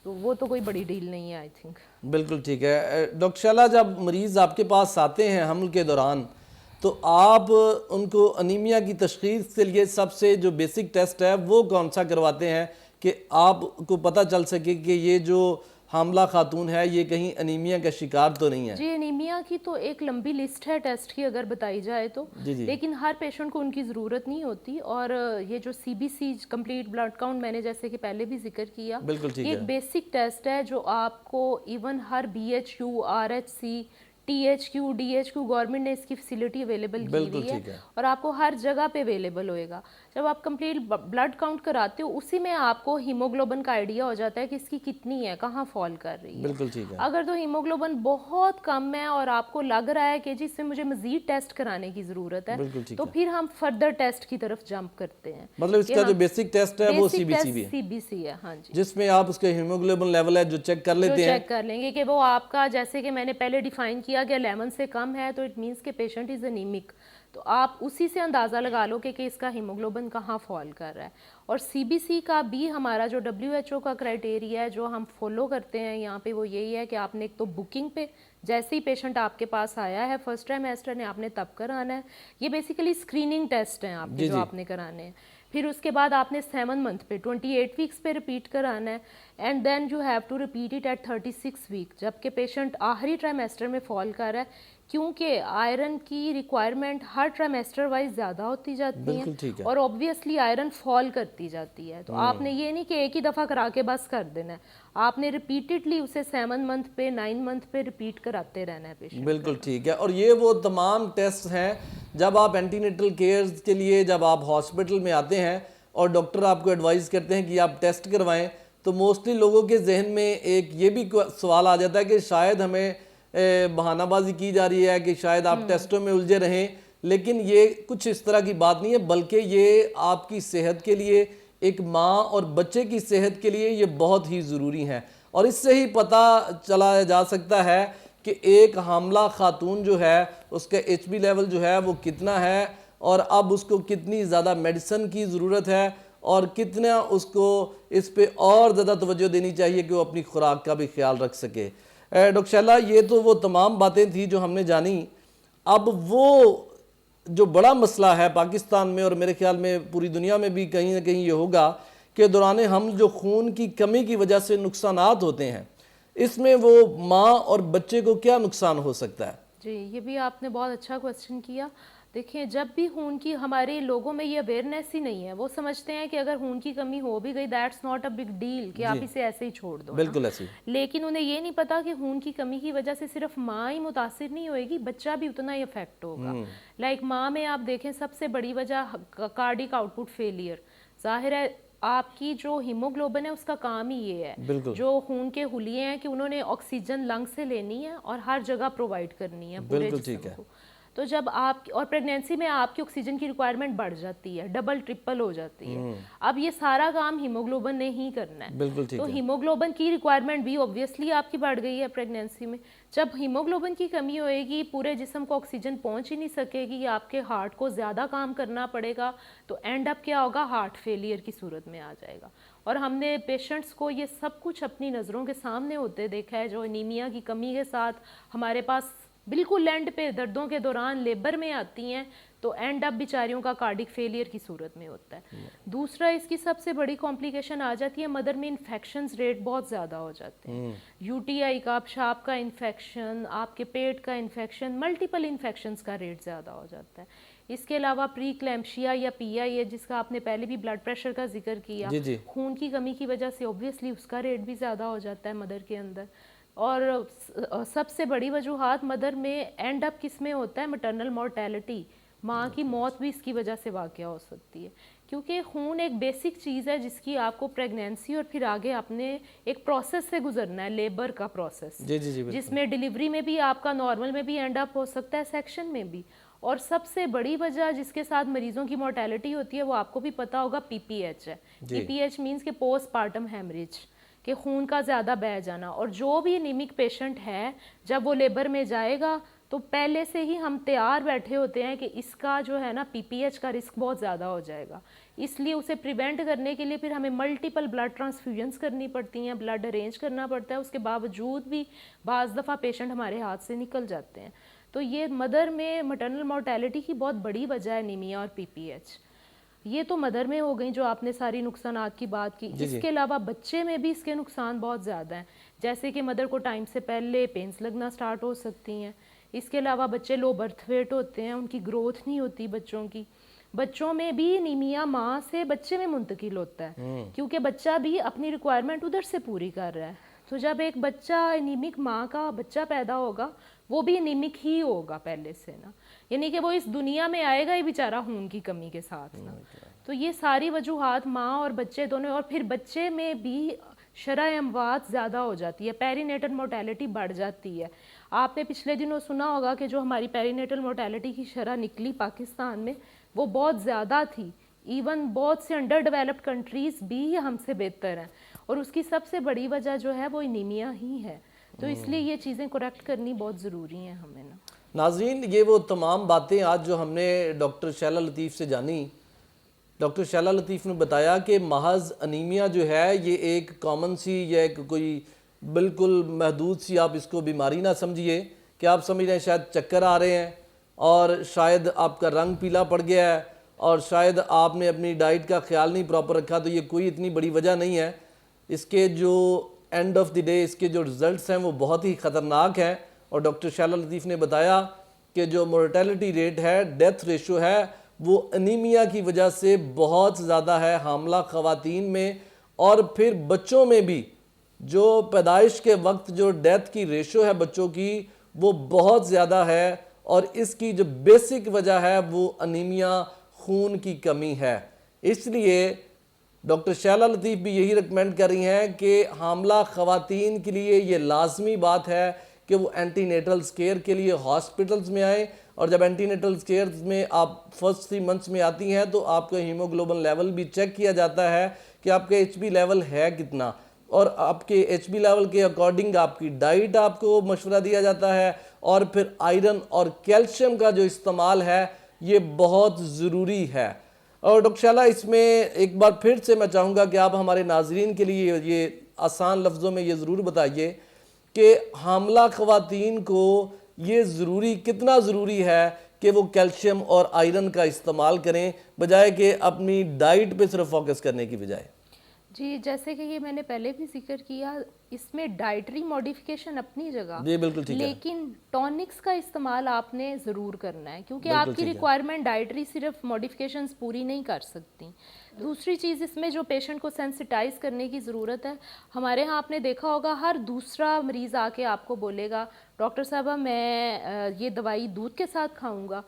تو وہ تو کوئی بڑی ڈیل نہیں ہے آئی تھنک۔ بالکل ٹھیک ہے۔ ڈاکٹر شعلہ، جب مریض آپ کے پاس آتے ہیں حمل کے دوران تو آپ ان کو انیمیا کی تشخیص کے لیے سب سے جو بیسک ٹیسٹ ہے وہ کون سا کرواتے ہیں کہ آپ کو پتہ چل سکے کہ یہ جو حاملہ خاتون ہے یہ کہیں انیمیا کا شکار تو نہیں ہے؟ جی انیمیا کی تو ایک لمبی لسٹ ہے ٹیسٹ کی اگر بتائی جائے تو، لیکن ہر پیشنٹ کو ان کی ضرورت نہیں ہوتی۔ اور یہ جو C B C complete blood count میں نے جیسے کہ پہلے بھی ذکر کیا، یہ ایک بیسک ٹیسٹ ہے جو آپ کو ایون ہر B H U, R H C, T H Q, D H Q government نے اس کی فیسلٹی اویلیبل کی ہوئی ہے اور آپ کو ہر جگہ پہ اویلیبل ہوئے گا۔ جب آپ کمپلیٹ بلڈ کاؤنٹ کراتے ہو اسی میں آپ کو ہیموگلوبن کا آئیڈیا ہو جاتا ہے کہ اس کی کتنی ہے، کہاں فال کر رہی ہے۔ اگر تو ہیموگلوبن بہت کم ہے اور آپ کو لگ رہا ہے کہ جی اس سے مجھے مزید ٹیسٹ کرانے کی ضرورت ہے تو پھر ہم فردر ٹیسٹ کی طرف جمپ کرتے ہیں۔ مطلب اس کا جو بیسک ٹیسٹ ہے وہ سی بی سی بھی ہے؟ سی بی سی ہے، ہاں جی، جس میں آپ اس کے ہیموگلوبن لیول ہے جو چیک کر لیتے ہیں، چیک کر لیں گے کہ وہ آپ کا جیسے کہ میں نے پہلے ڈیفائن کیا کہ 11 سے کم ہے تو اٹ مینس کہ پیشنٹ از انیمک، تو آپ اسی سے اندازہ لگا لو کہ اس کا ہیموگلوبن کہاں فال کر رہا ہے۔ اور سی بی سی کا بھی ہمارا جو WHO کا کرائٹیریا ہے جو ہم فالو کرتے ہیں یہاں پہ وہ یہی ہے کہ آپ نے ایک تو بکنگ پہ جیسے ہی پیشنٹ آپ کے پاس آیا ہے فرسٹ ٹرائمیسٹر نے آپ نے تب کرانا ہے، یہ بیسیکلی اسکریننگ ٹیسٹ ہیں آپ کے جو آپ نے کرانے ہیں۔ پھر اس کے بعد آپ نے 7 منتھ پہ 28 ویکس پہ ریپیٹ کرانا ہے، and then you have to repeat it at 36 week, جبکہ پیشنٹ آخری ٹرائمیسٹر میں فال کر رہا ہے کیونکہ آئرن کی ریکوائرمنٹ ہر ٹرائمیسٹر وائز زیادہ ہوتی جاتی ہے اور اوبویسلی آئرن فال کرتی جاتی ہے، تو آپ نے یہ نہیں کہ ایک ہی دفعہ کرا کے بس کر دینا ہے، آپ نے ریپیٹڈلی اسے 7 منتھ پہ 9 منتھ پہ ریپیٹ کراتے رہنا ہے پیشنٹ۔ بالکل ٹھیک ہے۔ اور یہ وہ تمام ٹیسٹ ہیں جب آپ اینٹی نیٹل کیئر کے لیے جب آپ ہاسپٹل میں آتے ہیں اور ڈاکٹر آپ کو ایڈوائز کرتے ہیں کہ آپ ٹیسٹ کروائیں تو موسٹلی لوگوں کے ذہن میں ایک یہ بھی سوال آ جاتا ہے کہ شاید ہمیں بہانہ بازی کی جا رہی ہے کہ شاید آپ ٹیسٹوں میں الجھے رہیں، لیکن یہ کچھ اس طرح کی بات نہیں ہے، بلکہ یہ آپ کی صحت کے لیے، ایک ماں اور بچے کی صحت کے لیے یہ بہت ہی ضروری ہے۔ اور اس سے ہی پتہ چلا جا سکتا ہے کہ ایک حاملہ خاتون جو ہے اس کا ایچ بی لیول جو ہے وہ کتنا ہے اور اب اس کو کتنی زیادہ میڈیسن کی ضرورت ہے اور کتنا اس کو اس پہ اور زیادہ توجہ دینی چاہیے کہ وہ اپنی خوراک کا بھی خیال رکھ سکے۔ ڈاکٹر شعلہ، یہ تو وہ تمام باتیں تھیں جو ہم نے جانی۔ اب وہ جو بڑا مسئلہ ہے پاکستان میں اور میرے خیال میں پوری دنیا میں بھی کہیں نہ کہیں یہ ہوگا کہ دوران حمل جو خون کی کمی کی وجہ سے نقصانات ہوتے ہیں، اس میں وہ ماں اور بچے کو کیا نقصان ہو سکتا ہے؟ جی یہ بھی آپ نے بہت اچھا کوسچن کیا۔ دیکھیں جب بھی خون کی ہمارے لوگوں میں یہ اویئرنیس ہی نہیں ہے، وہ سمجھتے ہیں کہ اگر خون کی کمی ہو بھی گئی that's not a big deal کہ آپ اسے ایسے ہی چھوڑ دو، بالکل ایسے ہی، لیکن انہیں یہ نہیں پتا کہ خون کی کمی کی وجہ سے صرف ماں ہی متاثر نہیں ہوئے گی، بچہ بھی اتنا ہی افیکٹ ہوگا۔ لائک ماں میں آپ دیکھیں سب سے بڑی وجہ کارڈک آؤٹ پٹ فیلئر، ظاہر ہے آپ کی جو ہیموگلوبن ہے اس کا کام ہی یہ ہے، جو خون کے خلیے ہیں کہ انہوں نے آکسیجن لنگ سے لینی ہے اور ہر جگہ پرووائڈ کرنی ہے پورے جسم کو۔ تو جب آپ اور پریگنینسی میں آپ کی آکسیجن کی ریکوائرمنٹ بڑھ جاتی ہے, ڈبل ٹرپل ہو جاتی ہے. اب یہ سارا کام ہیموگلوبن نے ہی کرنا ہے. بالکل ٹھیک تو ہے. ہیموگلوبن کی ریکوائرمنٹ بھی اوبویسلی آپ کی بڑھ گئی ہے پریگنینسی میں. جب ہیموگلوبن کی کمی ہوئے گی, پورے جسم کو آکسیجن پہنچ ہی نہیں سکے گی, آپ کے ہارٹ کو زیادہ کام کرنا پڑے گا, تو اینڈ اپ کیا ہوگا, ہارٹ فیلئر کی صورت میں آ جائے گا. اور ہم نے پیشنٹس کو یہ سب کچھ اپنی نظروں کے سامنے ہوتے دیکھا ہے, جو انیمیا کی کمی کے ساتھ ہمارے پاس بالکل اینڈ پہ دردوں کے دوران لیبر میں آتی ہیں, تو اینڈ اپ بیچاریوں کا کارڈک فیلئر کی صورت میں ہوتا ہے. دوسرا اس کی سب سے بڑی کمپلیکیشن آ جاتی ہے مدر میں انفیکشنز ریٹ بہت زیادہ ہو جاتے ہیں. یو ٹی آئی کا, پیشاب کا انفیکشن, آپ کے پیٹ کا انفیکشن, ملٹیپل انفیکشنز کا ریٹ زیادہ ہو جاتا ہے. اس کے علاوہ پری کلیمشیا یا پی آئی اے, جس کا آپ نے پہلے بھی بلڈ پریشر کا ذکر کیا, خون کی کمی کی وجہ سے اوبویسلی اس کا ریٹ بھی زیادہ ہو جاتا ہے مدر کے اندر. اور سب سے بڑی وجوہات مدر میں اینڈ اپ کس میں ہوتا ہے, مٹرنل مورٹیلٹی, ماں کی موت بھی اس کی وجہ سے واقع ہو سکتی ہے. کیونکہ خون ایک بیسک چیز ہے جس کی آپ کو پریگنینسی اور پھر آگے اپنے ایک پروسیس سے گزرنا ہے, لیبر کا پروسیس, جس میں ڈیلیوری میں بھی آپ کا نارمل میں بھی اینڈ اپ ہو سکتا ہے, سیکشن میں بھی. اور سب سے بڑی وجہ جس کے ساتھ مریضوں کی مورٹیلٹی ہوتی ہے وہ آپ کو بھی پتہ ہوگا, پی پی ایچ ہے. پی پی ایچ مینس کہ پوسٹ پارٹم ہیمریج, کہ خون کا زیادہ بہہ جانا. اور جو بھی انیمک پیشنٹ ہے جب وہ لیبر میں جائے گا تو پہلے سے ہی ہم تیار بیٹھے ہوتے ہیں کہ اس کا جو ہے نا پی پی ایچ کا رسک بہت زیادہ ہو جائے گا. اس لیے اسے پریونٹ کرنے کے لیے پھر ہمیں ملٹیپل بلڈ ٹرانسفیوژنس کرنی پڑتی ہیں, بلڈ ارینج کرنا پڑتا ہے. اس کے باوجود بھی بعض دفعہ پیشنٹ ہمارے ہاتھ سے نکل جاتے ہیں. تو یہ مدر میں مٹرنل مورٹیلٹی کی بہت بڑی وجہ ہے انیمیا اور پی پی ایچ. یہ تو مدر میں ہو گئی جو آپ نے ساری نقصانات کی بات کی. اس کے علاوہ بچے میں بھی اس کے نقصان بہت زیادہ ہیں, جیسے کہ مدر کو ٹائم سے پہلے پینس لگنا سٹارٹ ہو سکتی ہیں. اس کے علاوہ بچے لو برتھ ویٹ ہوتے ہیں, ان کی گروتھ نہیں ہوتی بچوں کی. بچوں میں بھی انیمیا ماں سے بچے میں منتقل ہوتا ہے, کیونکہ بچہ بھی اپنی ریکوائرمنٹ ادھر سے پوری کر رہا ہے. تو جب ایک بچہ انیمک ماں کا بچہ پیدا ہوگا وہ بھی انیمک ہی ہوگا پہلے سے نا, یعنی کہ وہ اس دنیا میں آئے گا ہی بیچارہ خون کی کمی کے ساتھ نا. تو یہ ساری وجوہات ماں اور بچے دونوں, اور پھر بچے میں بھی شرح اموات زیادہ ہو جاتی ہے, پیری نیٹل مورٹیلٹی بڑھ جاتی ہے. آپ نے پچھلے دنوں سنا ہوگا کہ جو ہماری پیری نیٹل مورٹیلٹی کی شرح نکلی پاکستان میں وہ بہت زیادہ تھی. ایون بہت سے انڈر ڈیولپڈ کنٹریز بھی ہم سے بہتر ہیں, اور اس کی سب سے بڑی وجہ جو ہے وہ انیمیا ہی ہے. تو اس لیے یہ چیزیں کریکٹ کرنی بہت ضروری ہیں ہمیں نا. ناظرین, یہ وہ تمام باتیں آج جو ہم نے ڈاکٹر شیلا لطیف سے جانی. ڈاکٹر شیلا لطیف نے بتایا کہ محض انیمیا جو ہے یہ ایک کامن سی یا ایک کوئی بالکل محدود سی آپ اس کو بیماری نہ سمجھیے کہ آپ سمجھ رہے ہیں شاید چکر آ رہے ہیں, اور شاید آپ کا رنگ پیلا پڑ گیا ہے, اور شاید آپ نے اپنی ڈائٹ کا خیال نہیں پراپر رکھا. تو یہ کوئی اتنی بڑی وجہ نہیں ہے. اس کے جو اینڈ آف دی ڈے اس کے جو رزلٹس ہیں وہ بہت ہی خطرناک ہیں. اور ڈاکٹر شیلا لطیف نے بتایا کہ جو مورٹیلٹی ریٹ ہے, ڈیتھ ریشو ہے, وہ انیمیا کی وجہ سے بہت زیادہ ہے حاملہ خواتین میں, اور پھر بچوں میں بھی جو پیدائش کے وقت جو ڈیتھ کی ریشو ہے بچوں کی وہ بہت زیادہ ہے. اور اس کی جو بیسک وجہ ہے وہ انیمیا, خون کی کمی ہے. اس لیے ڈاکٹر شیلا لطیف بھی یہی ریکمینڈ کر رہی ہیں کہ حاملہ خواتین کے لیے یہ لازمی بات ہے کہ وہ اینٹی نیٹل کیئر کے لیے ہاسپٹلز میں آئیں. اور جب اینٹی نیٹل کیئر میں آپ فرسٹ 3 منتھس میں آتی ہیں تو آپ کا ہیموگلوبن لیول بھی چیک کیا جاتا ہے کہ آپ کا ایچ بی لیول ہے کتنا, اور آپ کے ایچ بی لیول کے اکارڈنگ آپ کی ڈائٹ آپ کو مشورہ دیا جاتا ہے. اور پھر آئرن اور کیلشیم کا جو استعمال ہے یہ بہت ضروری ہے. اور ڈاکٹر شیلا, اس میں ایک بار پھر سے میں چاہوں گا کہ آپ ہمارے ناظرین کے لیے یہ آسان لفظوں میں یہ ضرور بتائیے کہ حاملہ خواتین کو یہ کتنا ضروری ہے کہ وہ کیلشیم اور آئرن کا استعمال کریں بجائے کہ اپنی ڈائٹ پہ صرف فوکس کرنے کی بجائے. جی, جیسے کہ یہ میں نے پہلے بھی ذکر کیا, اس میں ڈائٹری موڈیفیکیشن اپنی جگہ, جی بالکل ٹھیک ہے, لیکن ٹونکس کا استعمال آپ نے ضرور کرنا ہے, کیونکہ آپ کی ریکوائرمنٹ ڈائٹری صرف موڈیفیکیشنز پوری نہیں کر سکتی. دوسری چیز اس میں جو پیشنٹ کو سینسٹائز کرنے کی ضرورت ہے, ہمارے ہاں آپ نے دیکھا ہوگا ہر دوسرا مریض آ کے آپ کو بولے گا ڈاکٹر صاحبہ میں یہ دوائی دودھ کے ساتھ کھاؤں گا.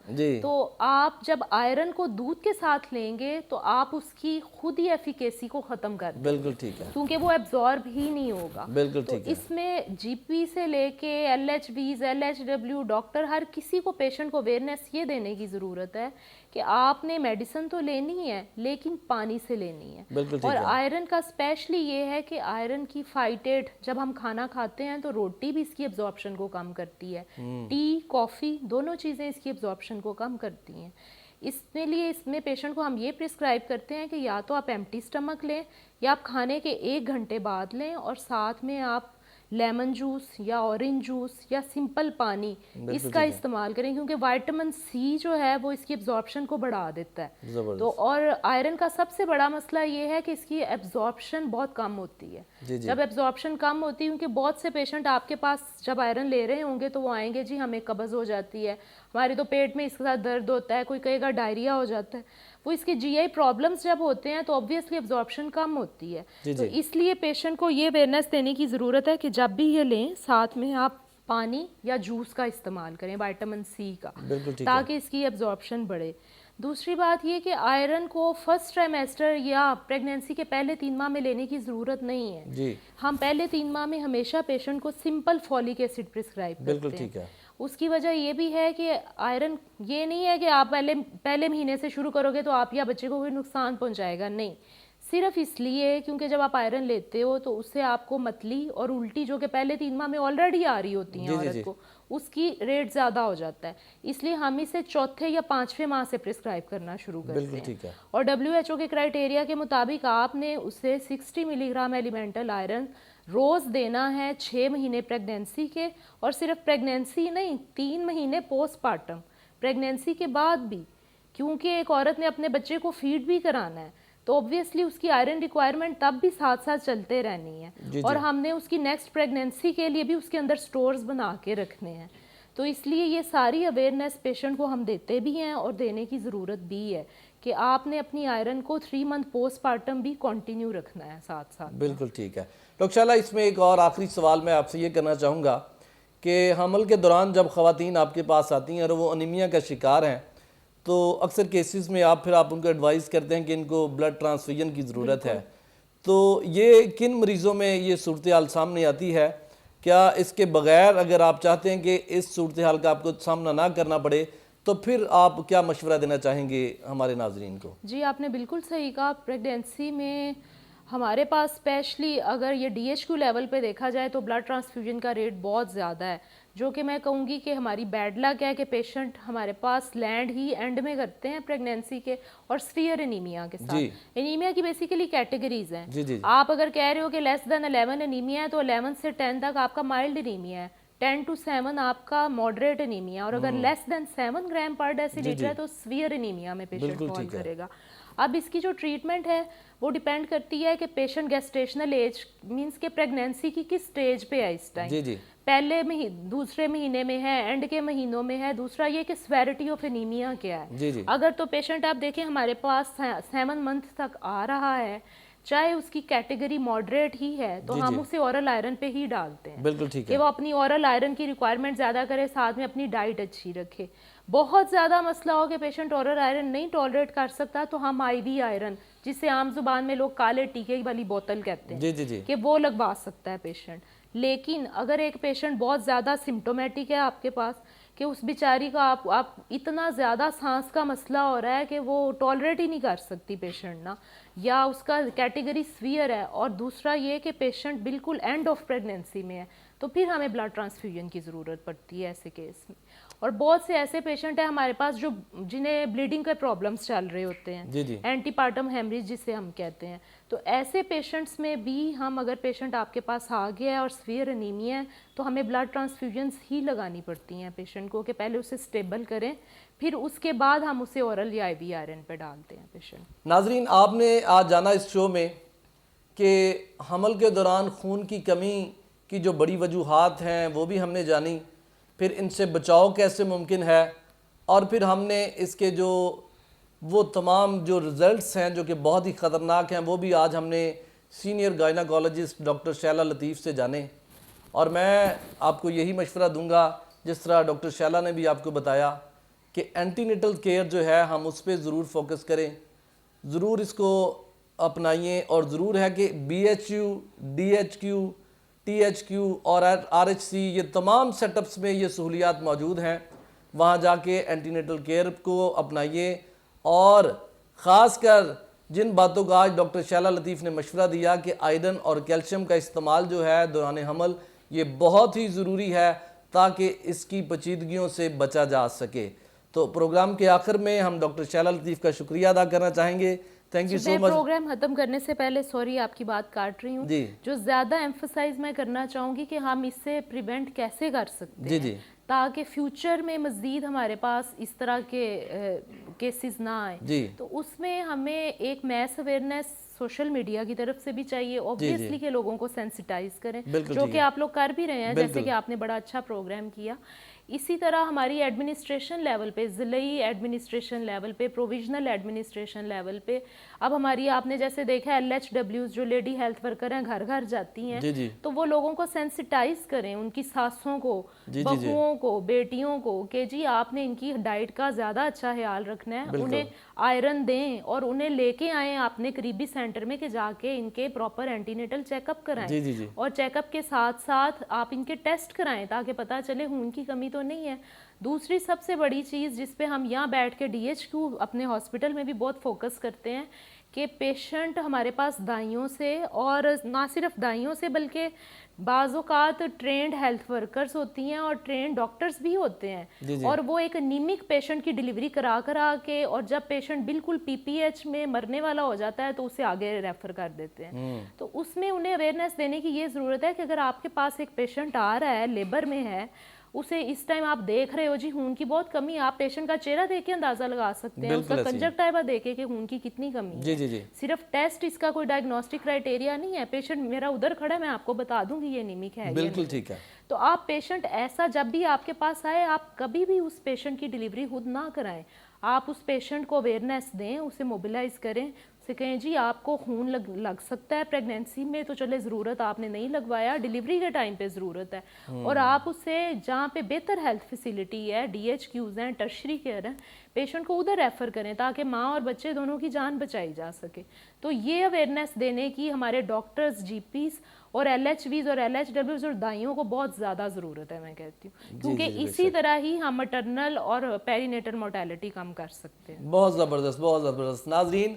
تو آپ جب آئرن کو دودھ کے ساتھ لیں گے تو آپ اس کی خود ہی ایفیکیسی کو ختم کر دیں. بالکل ٹھیک ہے, کیونکہ وہ ایبزارب ہی نہیں ہوگا. بالکل تو ٹھیک ہے. اس میں جی پی سے لے کے LHBs LHW ڈاکٹر ہر کسی کو پیشنٹ کو اویئرنیس یہ دینے کی ضرورت ہے کہ آپ نے میڈیسن تو لینی ہے لیکن پانی سے لینی ہے. بالکل ٹھیک اور ہے. آئرن کا اسپیشلی یہ ہے کہ آئرن کی فائٹیٹ جب ہم کھانا کھاتے ہیں تو روٹی بھی اس کی ابزارپشن کو کم کرتی ہے, ٹی کافی دونوں چیزیں اس کی ابزارپشن کو کم کرتی ہیں. اس کے لیے اس میں پیشنٹ کو ہم یہ پرسکرائب کرتے ہیں کہ یا تو آپ ایمٹی سٹمک لیں یا آپ کھانے کے 1 گھنٹے بعد لیں, اور ساتھ میں آپ لیمن جوس یا اورنج جوس یا سمپل پانی اس کا استعمال کریں, کیونکہ وائٹامن سی جو ہے وہ اس کی ابزارپشن کو بڑھا دیتا ہے. تو اور آئرن کا سب سے بڑا مسئلہ یہ ہے کہ اس کی ابزارپشن بہت کم ہوتی ہے. جب ابزارپشن کم ہوتی ہے, کیونکہ بہت سے پیشنٹ آپ کے پاس جب آئرن لے رہے ہوں گے تو وہ آئیں گے جی ہمیں قبض ہو جاتی ہے, ہمارے تو پیٹ میں اس کے ساتھ درد ہوتا ہے, کوئی کہے گا ڈائریا ہو جاتا ہے. وہ اس کے جی آئی پرابلمس جب ہوتے ہیں تو obviously ابزارپشن کم ہوتی ہے. تو اس لیے پیشنٹ کو یہ اویئرنیس دینے کی ضرورت ہے کہ جب بھی یہ لیں ساتھ میں آپ پانی یا جوس کا استعمال کریں وائٹامن سی کا, تاکہ اس کی ابزارپشن بڑھے. دوسری بات یہ کہ آئرن کو فرسٹ ٹرائمیسٹر یا پریگنینسی کے پہلے 3 ماہ میں لینے کی ضرورت نہیں ہے. ہم پہلے 3 ماہ میں ہمیشہ پیشنٹ کو سمپل فولک ایسڈ پرسکرائب کرتے ہیں. اس کی وجہ یہ بھی ہے کہ آئرن یہ نہیں ہے کہ آپ پہلے مہینے سے شروع کرو گے تو آپ یا بچے کو کوئی نقصان پہنچائے گا, نہیں, صرف اس لیے کیونکہ جب آپ آئرن لیتے ہو تو اس سے آپ کو متلی اور الٹی جو کہ پہلے 3 ماہ میں آلریڈی آ رہی ہوتی ہیں عورت کو, اس کی ریٹ زیادہ ہو جاتا ہے. اس لیے ہم اسے 4تھے یا 5ویں ماہ سے پرسکرائب کرنا شروع کرتے ہیں. اور WHO کے کرائٹیریا کے مطابق آپ نے اسے 60 ملی گرام ایلیمنٹل آئرن روز دینا ہے 6 مہینے پریگنینسی کے, اور صرف پریگنینسی نہیں 3 مہینے پوسٹ پارٹم پریگنینسی کے بعد بھی, کیونکہ ایک عورت نے اپنے بچے کو فیڈ بھی کرانا ہے تو obviously اس کی آئرن ریکوائرمنٹ تب بھی ساتھ ساتھ چلتے رہنی ہے. اور ہم نے اس کی نیکسٹ پریگنینسی کے لیے بھی اس کے اندر سٹورز بنا کے رکھنے ہیں. تو اس لیے یہ ساری اویئرنیس پیشنٹ کو ہم دیتے بھی ہیں اور دینے کی ضرورت بھی ہے کہ آپ نے اپنی آئرن کو 3 منتھ پوسٹ پارٹم بھی کنٹینیو رکھنا ہے ساتھ ساتھ. بالکل ٹھیک ہے. ڈاکٹر شعلہ, اس میں ایک اور آخری سوال میں آپ سے یہ کرنا چاہوں گا کہ حمل کے دوران جب خواتین آپ کے پاس آتی ہیں اور وہ انیمیا کا شکار ہیں تو اکثر کیسز میں آپ ان کو ایڈوائز کرتے ہیں کہ ان کو بلڈ ٹرانسفیوژن کی ضرورت ہے. تو یہ کن مریضوں میں یہ صورتحال سامنے آتی ہے؟ کیا اس کے بغیر اگر آپ چاہتے ہیں کہ اس صورتحال کا آپ کو سامنا نہ کرنا پڑے تو پھر آپ کیا مشورہ دینا چاہیں گے ہمارے ناظرین کو؟ جی آپ نے بالکل صحیح کہا. پریگنینسی میں ہمارے پاس اسپیشلی اگر یہ DHQ لیول پہ دیکھا جائے تو بلڈ ٹرانسفیوژن کا ریٹ بہت زیادہ ہے, جو کہ میں کہوں گی کہ ہماری بیڈ لک ہے کہ پیشنٹ ہمارے پاس لینڈ ہی اینڈ میں کرتے ہیں پریگنینسی کے اور سیویئر انیمیا کے ساتھ. انیمیا کی بیسیکلی کیٹیگریز ہیں. آپ اگر کہہ رہے ہو کہ لیس دین 11 انیمیا ہے تو 11 سے 10 تک آپ کا مائلڈ انیمیا ہے, 10 to 7 آپ کا ماڈریٹ انیمیا, اور اگر لیس دین 7 گرام پر ڈیسیلیٹر ہے تو سیویئر انیمیا میں پیشنٹ فال کرے گا. اب اس کی جو ٹریٹمنٹ ہے وہ ڈیپینڈ کرتی ہے کہ پیشنٹ گیسٹیشنل ایج مینس کہ پریگنینسی کی کس سٹیج پہ ہے اس ٹائم, پہلے دوسرے مہینے میں ہے, اینڈ کے مہینوں میں ہے. دوسرا یہ کہ سیویرٹی آف انیمیا کیا ہے. اگر تو پیشنٹ آپ دیکھیں ہمارے پاس 7 منتھ تک آ رہا ہے, چاہے اس کی کیٹیگری ماڈریٹ ہی ہے, تو ہم اسے اورل آئرن پہ ہی ڈالتے ہیں کہ وہ اپنی اورل آئرن کی ریکوائرمنٹ زیادہ کرے, ساتھ میں اپنی ڈائٹ اچھی رکھے. بہت زیادہ مسئلہ ہو کہ پیشنٹ اورل آئرن نہیں ٹالریٹ کر سکتا تو ہم IV آئرن, جسے عام زبان میں لوگ کالے ٹیکے والی بوتل کہتے ہیں, کہ وہ لگوا سکتا ہے پیشنٹ. لیکن اگر ایک پیشنٹ بہت زیادہ سمٹومیٹک ہے آپ کے پاس کہ اس بیچاری کا آپ اتنا زیادہ سانس کا مسئلہ ہو رہا ہے کہ وہ ٹالریٹ ہی نہیں کر سکتی پیشنٹ نا, یا اس کا کیٹیگری سیویئر ہے, اور دوسرا یہ کہ پیشنٹ بالکل اینڈ آف پریگنینسی میں ہے, تو پھر ہمیں بلڈ ٹرانسفیوژن کی ضرورت پڑتی ہے ایسے کیس میں. اور بہت سے ایسے پیشنٹ ہیں ہمارے پاس جو جنہیں بلیڈنگ کے پرابلمس چل رہے ہوتے ہیں, اینٹی پارٹم ہیمریج جسے ہم کہتے ہیں. تو ایسے پیشنٹس میں بھی ہم, اگر پیشنٹ آپ کے پاس آ گیا ہے اور سیویئر انیمیا ہے, تو ہمیں بلڈ ٹرانسفیوژنس ہی لگانی پڑتی ہیں پیشنٹ کو, کہ پہلے اسے اسٹیبل کریں, پھر اس کے بعد ہم اسے اورل یا IV آئرن پہ ڈالتے ہیں پیشنٹ. ناظرین, آپ نے آج جانا اس شو میں کہ حمل کے دوران خون کی کمی کی جو بڑی وجوہات ہیں وہ بھی ہم نے جانی, پھر ان سے بچاؤ کیسے ممکن ہے, اور پھر ہم نے اس کے جو وہ تمام جو رزلٹس ہیں جو کہ بہت ہی خطرناک ہیں وہ بھی آج ہم نے سینئر گائناکالوجسٹ ڈاکٹر شعلہ لطیف سے جانے. اور میں آپ کو یہی مشورہ دوں گا جس طرح ڈاکٹر شعلہ نے بھی آپ کو بتایا کہ اینٹی نیٹل کیئر جو ہے ہم اس پہ ضرور فوکس کریں, ضرور اس کو اپنائیں, اور ضرور ہے کہ BHU DHQ THQ اور RHC یہ تمام سیٹ اپس میں یہ سہولیات موجود ہیں. وہاں جا کے اینٹی نیٹل کیئر کو اپنائیے. اور خاص کر جن باتوں کا آج ڈاکٹر شیلہ لطیف نے مشورہ دیا کہ آئرن اور کیلشیم کا استعمال جو ہے دوران حمل یہ بہت ہی ضروری ہے تاکہ اس کی پیچیدگیوں سے بچا جا سکے. تو پروگرام کے آخر میں ہم ڈاکٹر شیلہ لطیف کا شکریہ ادا کرنا چاہیں گے. Thank you so much. Program ختم کرنے سے پہلے سوری آپ کی بات کاٹ رہی ہوں. جو زیادہ ایمفسائز میں کرنا چاہوں گی کہ ہم اس سے پریونٹ کیسے کر سکتے ہیں تاکہ فیوچر میں مزید ہمارے پاس اس طرح کے کیسز نہ آئیں. تو اس میں ہمیں ایک میس اویئرنیس سوشل میڈیا کی طرف سے بھی چاہیے اوبویسلی کہ لوگوں کو سینسیٹائز کریں, جو کہ آپ لوگ کر بھی رہے ہیں, جیسے کہ آپ نے بڑا اچھا پروگرام کیا. اسی طرح ہماری ایڈمنسٹریشن لیول پہ, ضلعی ایڈمنسٹریشن لیول پہ, پروویژنل ایڈمنسٹریشن لیول پہ, اب ہماری آپ نے جیسے دیکھا LHWs جو لیڈی ہیلتھ ورکر ہیں گھر گھر جاتی ہیں, تو وہ لوگوں کو سینسیٹائز کریں, ان کی ساسوں کو, بہوؤں کو, بیٹیوں کو, کہ جی آپ نے ان کی ڈائٹ کا زیادہ اچھا خیال رکھنا ہے, انہیں آئرن دیں اور انہیں لے کے آئیں اپنے قریبی سینٹر میں کہ جا کے ان کے proper antenatal check up کرائیں. اور چیک اپ کے ساتھ ساتھ آپ ان کے ٹیسٹ کرائیں تاکہ پتہ چلے خون کی کمی تو نہیں ہے. دوسری سب سے بڑی چیز جس پہ ہم یہاں بیٹھ کے DHQ اپنے ہاسپٹل میں بھی بہت فوکس کرتے ہیں کہ پیشنٹ ہمارے پاس دائیوں سے, اور نہ صرف دائیوں سے بلکہ بعض اوقات ٹرینڈ ہیلتھ ورکرز ہوتی ہیں اور ٹرینڈ ڈاکٹرز بھی ہوتے ہیں, اور وہ ایک انیمک پیشنٹ کی ڈیلیوری کرا کے, اور جب پیشنٹ بالکل PPH میں مرنے والا ہو جاتا ہے تو اسے آگے ریفر کر دیتے ہیں. تو اس میں انہیں اویئرنیس دینے کی یہ ضرورت ہے کہ اگر آپ کے پاس ایک پیشنٹ آ رہا ہے, لیبر میں ہے, اسے اس ٹائم آپ دیکھ رہے ہو جی خون کی بہت کمی, آپ پیشنٹ کا چہرہ دیکھ کے اندازہ لگا سکتے ہیں, اس کا کنجکٹائوا دیکھے کہ خون کی کتنی کمی ہے. صرف ٹیسٹ اس کا کوئی ڈائگنوسٹک کرائٹیریا نہیں ہے. پیشنٹ میرا ادھر کھڑا ہے, میں آپ کو بتا دوں گی یہ انیمک ہے. بالکل ٹھیک ہے. تو آپ پیشنٹ ایسا جب بھی آپ کے پاس آئے, آپ کبھی بھی اس پیشنٹ کی ڈیلیوری خود نہ کرائیں. آپ اس پیشنٹ کو اویئرنیس دیں, اسے موبلائز کریں, اسے کہیں جی آپ کو خون لگ سکتا ہے پریگنینسی میں, تو چلے ضرورت آپ نے نہیں لگوایا, ڈیلیوری کے ٹائم پہ ضرورت ہے. اور آپ اسے جہاں پہ بہتر ہیلتھ فیسیلٹی ہے, DHQs ہیں, ٹرشری کیئر ہیں, پیشنٹ کو ادھر ریفر کریں تاکہ ماں اور بچے دونوں کی جان بچائی جا سکے. تو یہ اویئرنیس دینے کی ہمارے ڈاکٹرز, GPs اور LHVs اور LHWs اور دائیوں کو بہت زیادہ ضرورت ہے, میں کہتی ہوں, کیونکہ اسی طرح ہی ہم مٹرنل اور پیری نیٹل مورٹیلٹی کم کر سکتے ہیں. بہت زبردست, بہت زبردست. ناظرین,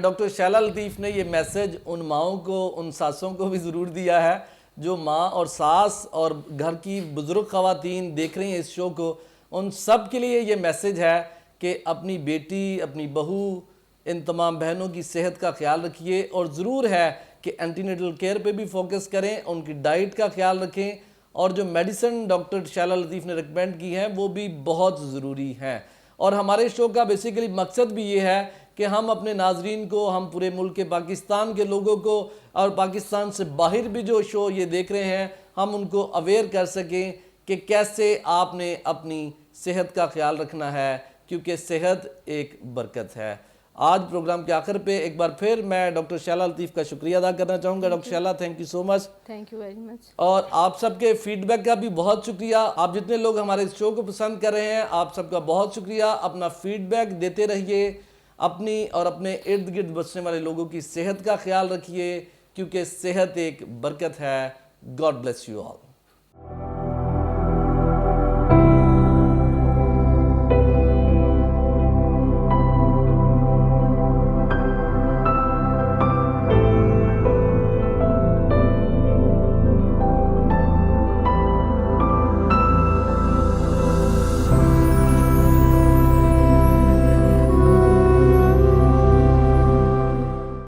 ڈاکٹر شیلہ لطیف نے یہ میسج ان ماؤں کو, ان ساسوں کو بھی ضرور دیا ہے جو ماں اور ساس اور گھر کی بزرگ خواتین دیکھ رہی ہیں اس شو کو. ان سب کے لیے یہ میسج ہے کہ اپنی بیٹی, اپنی بہو, ان تمام بہنوں کی صحت کا خیال رکھیے, اور ضرور ہے کہ اینٹی نیٹل کیئر پہ بھی فوکس کریں, ان کی ڈائٹ کا خیال رکھیں, اور جو میڈیسن ڈاکٹر شیلہ لطیف نے ریکمینڈ کی ہیں وہ بھی بہت ضروری ہیں. اور ہمارے شو کا بیسیکلی مقصد بھی یہ ہے کہ ہم اپنے ناظرین کو, ہم پورے ملک کے پاکستان کے لوگوں کو اور پاکستان سے باہر بھی جو شو یہ دیکھ رہے ہیں, ہم ان کو اویئر کر سکیں کہ کیسے آپ نے اپنی صحت کا خیال رکھنا ہے, کیونکہ صحت ایک برکت ہے. آج پروگرام کے آخر پہ ایک بار پھر میں ڈاکٹر شیلہ لطیف کا شکریہ ادا کرنا چاہوں گا. Doctor Sheila, thank you so much. Thank you very much. اور آپ سب کے فیڈ بیک کا بھی بہت شکریہ. آپ جتنے لوگ ہمارے اس شو کو پسند کر رہے ہیں, آپ سب کا بہت شکریہ. اپنا فیڈ بیک دیتے رہیے, اپنی اور اپنے ارد گرد بسنے والے لوگوں کی صحت کا خیال رکھیے, کیونکہ صحت ایک برکت ہے. God bless you all.